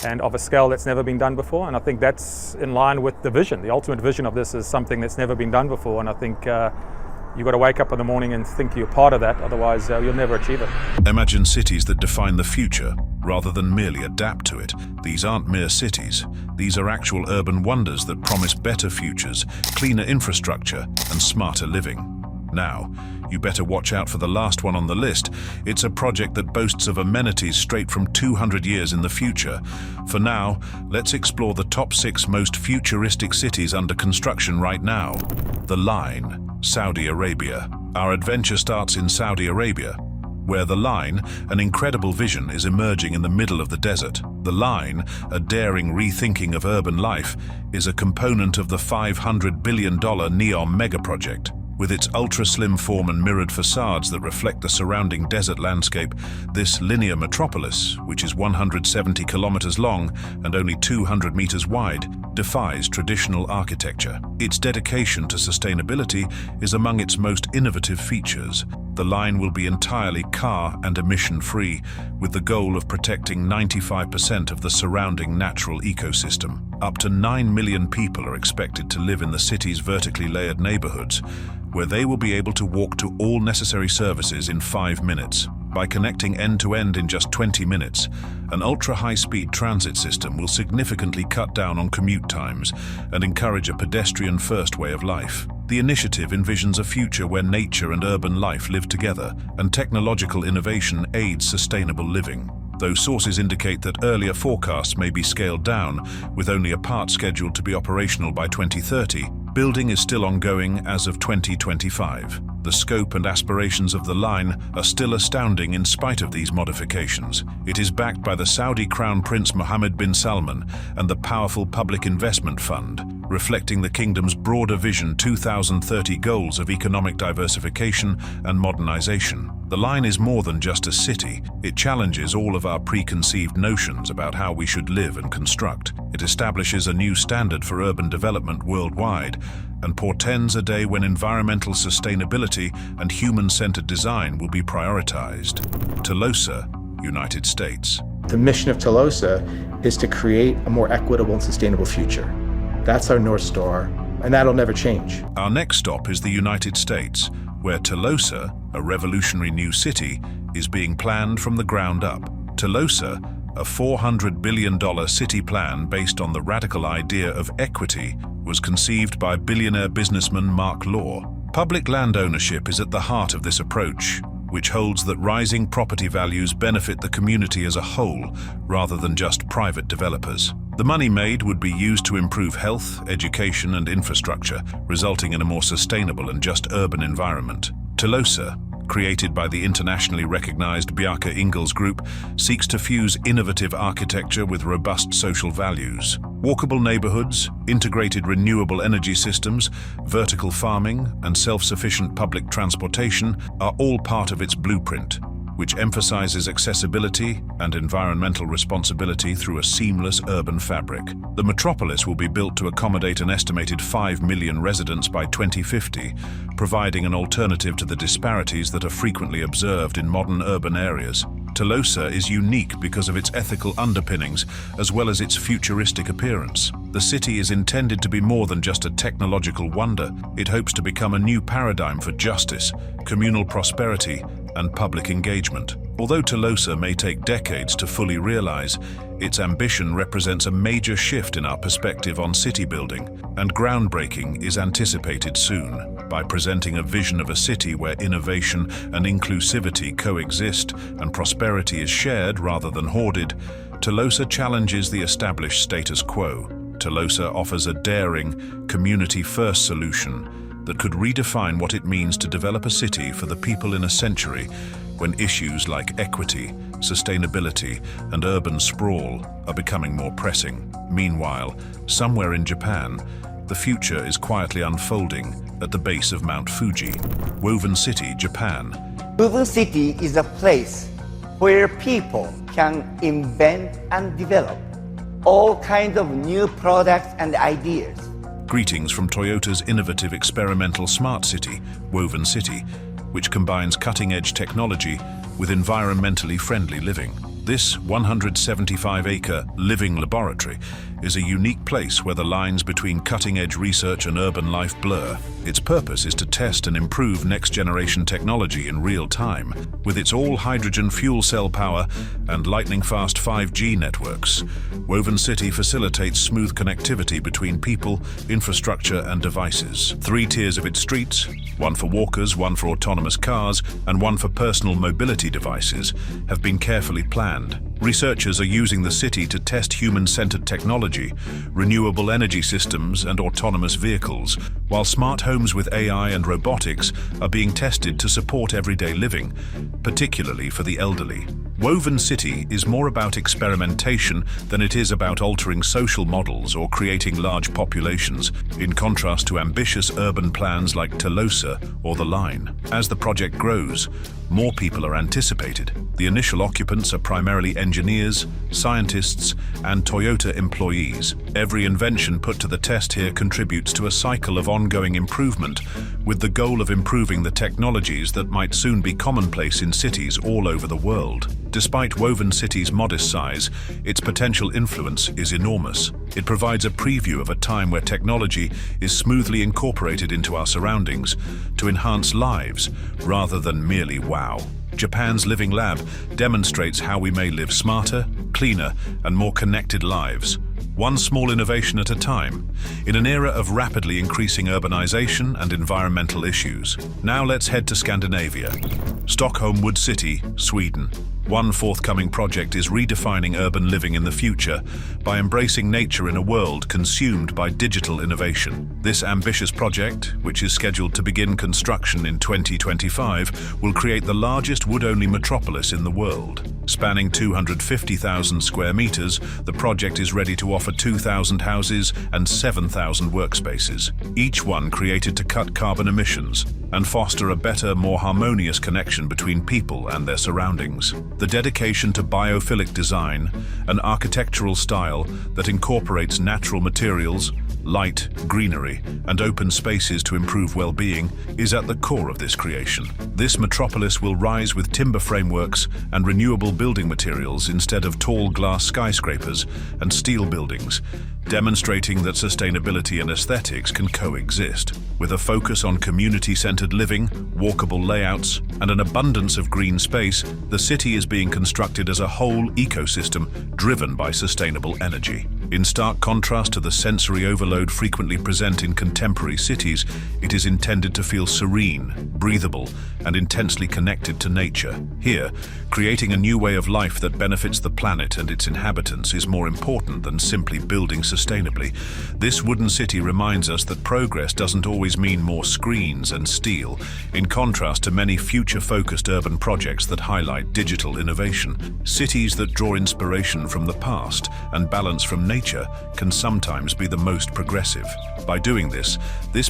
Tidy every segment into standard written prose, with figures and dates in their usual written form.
and of a scale that's never been done before. And I think that's in line with the vision. The ultimate vision of this is something that's never been done before. And I think you've got to wake up in the morning and think you're part of that, otherwise you'll never achieve it. Imagine cities that define the future rather than merely adapt to it. These aren't mere cities. These are actual urban wonders that promise better futures, cleaner infrastructure, and smarter living. Now, you better watch out for the last one on the list. It's a project that boasts of amenities straight from 200 years in the future. For now, let's explore the top 6 most futuristic cities under construction right now. The Line, Saudi Arabia. Our adventure starts in Saudi Arabia, where The Line, an incredible vision, is emerging in the middle of the desert. The Line, a daring rethinking of urban life, is a component of the $500 billion NEOM megaproject. With its ultra-slim form and mirrored facades that reflect the surrounding desert landscape, this linear metropolis, which is 170 kilometers long and only 200 meters wide, defies traditional architecture. Its dedication to sustainability is among its most innovative features. The Line will be entirely car and emission-free, with the goal of protecting 95% of the surrounding natural ecosystem. Up to 9 million people are expected to live in the city's vertically layered neighborhoods, where they will be able to walk to all necessary services in 5 minutes. By connecting end-to-end in just 20 minutes, an ultra-high-speed transit system will significantly cut down on commute times and encourage a pedestrian-first way of life. The initiative envisions a future where nature and urban life live together, and technological innovation aids sustainable living. Though sources indicate that earlier forecasts may be scaled down, with only a part scheduled to be operational by 2030, building is still ongoing as of 2025. The scope and aspirations of The Line are still astounding in spite of these modifications. It is backed by the Saudi Crown Prince Mohammed bin Salman and the powerful Public Investment Fund, reflecting the kingdom's broader Vision 2030 goals of economic diversification and modernization. The Line is more than just a city. It challenges all of our preconceived notions about how we should live and construct. It establishes a new standard for urban development worldwide and portends a day when environmental sustainability and human-centered design will be prioritized. TLOSA, United States. The mission of TLOSA is to create a more equitable and sustainable future. That's our North Star, and that'll never change. Our next stop is the United States, where TLOSA, a revolutionary new city, is being planned from the ground up. TLOSA, a $400 billion city plan based on the radical idea of equity, was conceived by billionaire businessman Mark Law. Public land ownership is at the heart of this approach, which holds that rising property values benefit the community as a whole, rather than just private developers. The money made would be used to improve health, education, and infrastructure, resulting in a more sustainable and just urban environment. TLOSA, created by the internationally recognized Bjarke Ingels Group, seeks to fuse innovative architecture with robust social values. Walkable neighborhoods, integrated renewable energy systems, vertical farming, and self-sufficient public transportation are all part of its blueprint, which emphasizes accessibility and environmental responsibility through a seamless urban fabric. The metropolis will be built to accommodate an estimated 5 million residents by 2050, providing an alternative to the disparities that are frequently observed in modern urban areas. TLOSA is unique because of its ethical underpinnings, as well as its futuristic appearance. The city is intended to be more than just a technological wonder. It hopes to become a new paradigm for justice, communal prosperity, and public engagement. Although TLOSA may take decades to fully realize, its ambition represents a major shift in our perspective on city building, and groundbreaking is anticipated soon. By presenting a vision of a city where innovation and inclusivity coexist and prosperity is shared rather than hoarded, TLOSA challenges the established status quo. TLOSA offers a daring, community-first solution that could redefine what it means to develop a city for the people in a century when issues like equity, sustainability, and urban sprawl are becoming more pressing. Meanwhile, somewhere in Japan, the future is quietly unfolding at the base of Mount Fuji. Woven City, Japan. Woven City is a place where people can invent and develop all kinds of new products and ideas. Greetings from Toyota's innovative experimental smart city, Woven City, which combines cutting-edge technology with environmentally friendly living. This 175-acre living laboratory is a unique place where the lines between cutting-edge research and urban life blur. Its purpose is to test and improve next-generation technology in real time. With its all-hydrogen fuel cell power and lightning-fast 5G networks, Woven City facilitates smooth connectivity between people, infrastructure, and devices. 3 tiers of its streets, one for walkers, one for autonomous cars, and one for personal mobility devices, have been carefully planned. Researchers are using the city to test human-centered technology, renewable energy systems, and autonomous vehicles, while smart homes with AI and robotics are being tested to support everyday living, particularly for the elderly. Woven City is more about experimentation than it is about altering social models or creating large populations, in contrast to ambitious urban plans like TLOSA or The Line. As the project grows, more people are anticipated. The initial occupants are primarily engineers, scientists, and Toyota employees. Every invention put to the test here contributes to a cycle of ongoing improvement, with the goal of improving the technologies that might soon be commonplace in cities all over the world. Despite Woven City's modest size, its potential influence is enormous. It provides a preview of a time where technology is smoothly incorporated into our surroundings to enhance lives rather than merely wow. Japan's Living Lab demonstrates how we may live smarter, cleaner, and more connected lives, one small innovation at a time, in an era of rapidly increasing urbanization and environmental issues. Now let's head to Scandinavia. Stockholm Wood City, Sweden. One forthcoming project is redefining urban living in the future by embracing nature in a world consumed by digital innovation. This ambitious project, which is scheduled to begin construction in 2025, will create the largest wood-only metropolis in the world. Spanning 250,000 square meters, the project is ready to offer 2,000 houses and 7,000 workspaces, each one created to cut carbon emissions and foster a better, more harmonious connection between people and their surroundings. The dedication to biophilic design, an architectural style that incorporates natural materials, light, greenery, and open spaces to improve well-being, is at the core of this creation. This metropolis will rise with timber frameworks and renewable building materials instead of tall glass skyscrapers and steel buildings, demonstrating that sustainability and aesthetics can coexist. With a focus on community-centered living, walkable layouts, and an abundance of green space, the city is being constructed as a whole ecosystem driven by sustainable energy. In stark contrast to the sensory overload frequently present in contemporary cities, it is intended to feel serene, breathable, and intensely connected to nature. Here, creating a new way of life that benefits the planet and its inhabitants is more important than simply building sustainably. This wooden city reminds us that progress doesn't always mean more screens and steel, in contrast to many future-focused urban projects that highlight digital innovation. Cities that draw inspiration from the past and balance from nature can sometimes be the most progressive. By doing this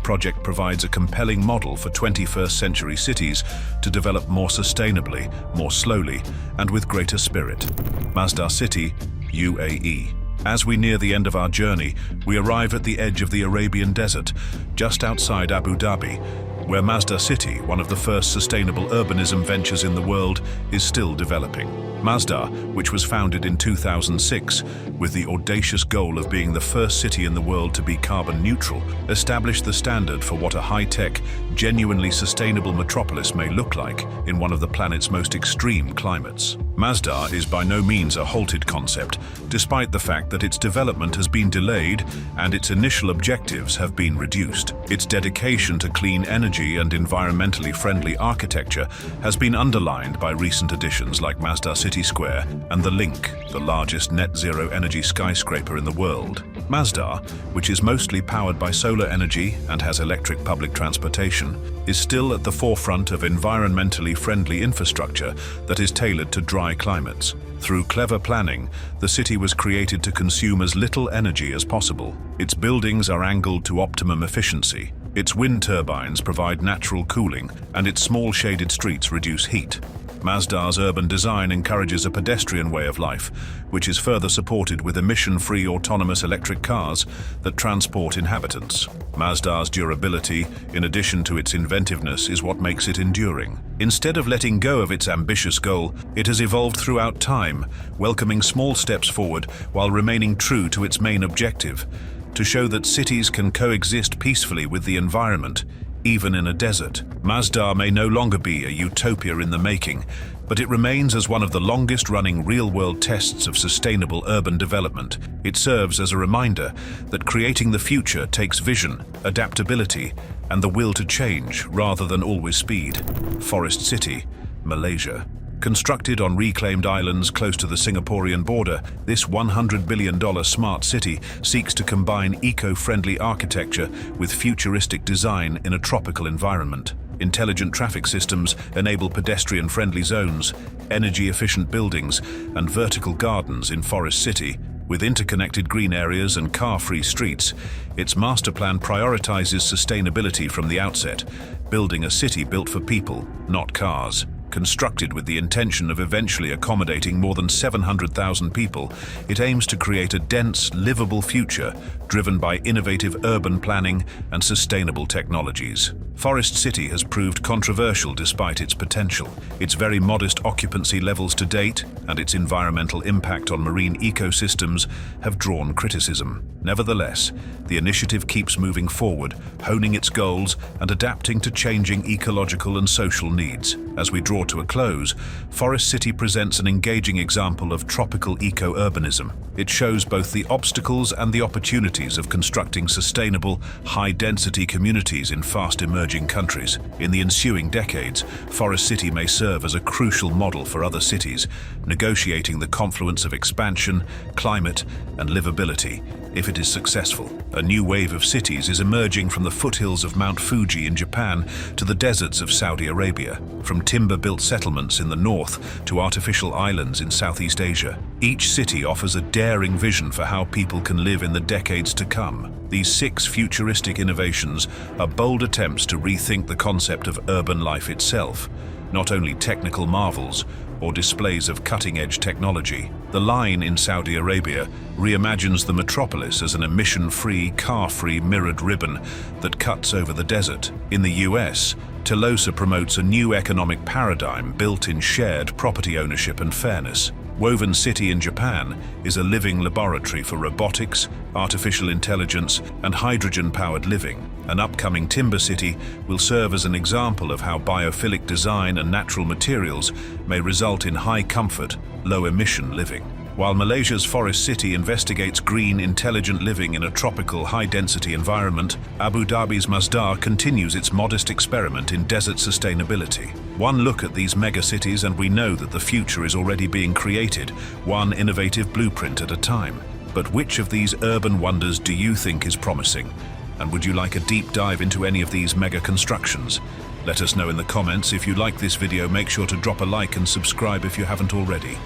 project provides a compelling model for 21st century cities to develop more sustainably, more slowly, and with greater spirit. Mazda City UAE. As we near the end of our journey, we arrive at the edge of the Arabian Desert, just outside Abu Dhabi, where Mazda City, one of the first sustainable urbanism ventures in the world, is still developing. Mazda, which was founded in 2006 with the audacious goal of being the first city in the world to be carbon neutral, established the standard for what a high-tech, genuinely sustainable metropolis may look like in one of the planet's most extreme climates. Mazda is by no means a halted concept, despite the fact that its development has been delayed and its initial objectives have been reduced. Its dedication to clean energy and environmentally friendly architecture has been underlined by recent additions like Mazda City Square and the Link, the largest net-zero energy skyscraper in the world. Mazda, which is mostly powered by solar energy and has electric public transportation, is still at the forefront of environmentally friendly infrastructure that is tailored to dry climates. Through clever planning, the city was created to consume as little energy as possible. Its buildings are angled to optimum efficiency. Its wind turbines provide natural cooling, and its small shaded streets reduce heat. Mazda's urban design encourages a pedestrian way of life, which is further supported with emission-free autonomous electric cars that transport inhabitants. Mazda's durability, in addition to its inventiveness, is what makes it enduring. Instead of letting go of its ambitious goal, it has evolved throughout time, welcoming small steps forward while remaining true to its main objective: to show that cities can coexist peacefully with the environment, even in a desert. Mazda may no longer be a utopia in the making, but it remains as one of the longest-running real-world tests of sustainable urban development. It serves as a reminder that creating the future takes vision, adaptability, and the will to change rather than always speed. Forest City, Malaysia. Constructed on reclaimed islands close to the Singaporean border, this $100 billion smart city seeks to combine eco-friendly architecture with futuristic design in a tropical environment. Intelligent traffic systems enable pedestrian-friendly zones, energy-efficient buildings, and vertical gardens in Forest City. With interconnected green areas and car-free streets, its master plan prioritizes sustainability from the outset, building a city built for people, not cars. Constructed with the intention of eventually accommodating more than 700,000 people, it aims to create a dense, livable future driven by innovative urban planning and sustainable technologies. Forest City has proved controversial despite its potential. Its very modest occupancy levels to date and its environmental impact on marine ecosystems have drawn criticism. Nevertheless, the initiative keeps moving forward, honing its goals and adapting to changing ecological and social needs. As we draw to a close, Forest City presents an engaging example of tropical eco-urbanism. It shows both the obstacles and the opportunities of constructing sustainable, high-density communities in fast-emerging countries. In the ensuing decades, Forest City may serve as a crucial model for other cities, negotiating the confluence of expansion, climate, and livability. If it is successful, a new wave of cities is emerging from the foothills of Mount Fuji in Japan to the deserts of Saudi Arabia, from timber-built settlements in the north to artificial islands in Southeast Asia. Each city offers a daring vision for how people can live in the decades to come. These 6 futuristic innovations are bold attempts to rethink the concept of urban life itself, not only technical marvels or displays of cutting-edge technology. The Line in Saudi Arabia reimagines the metropolis as an emission-free, car-free mirrored ribbon that cuts over the desert. In the US, TLOSA promotes a new economic paradigm built in shared property ownership and fairness. Woven City in Japan is a living laboratory for robotics, artificial intelligence, and hydrogen-powered living. An upcoming Timber City will serve as an example of how biophilic design and natural materials may result in high-comfort, low-emission living. While Malaysia's Forest City investigates green, intelligent living in a tropical, high-density environment, Abu Dhabi's Mazda continues its modest experiment in desert sustainability. One look at these mega-cities and we know that the future is already being created, one innovative blueprint at a time. But which of these urban wonders do you think is promising? And would you like a deep dive into any of these mega constructions? Let us know in the comments. If you like this video, make sure to drop a like and subscribe if you haven't already.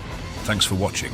Thanks for watching.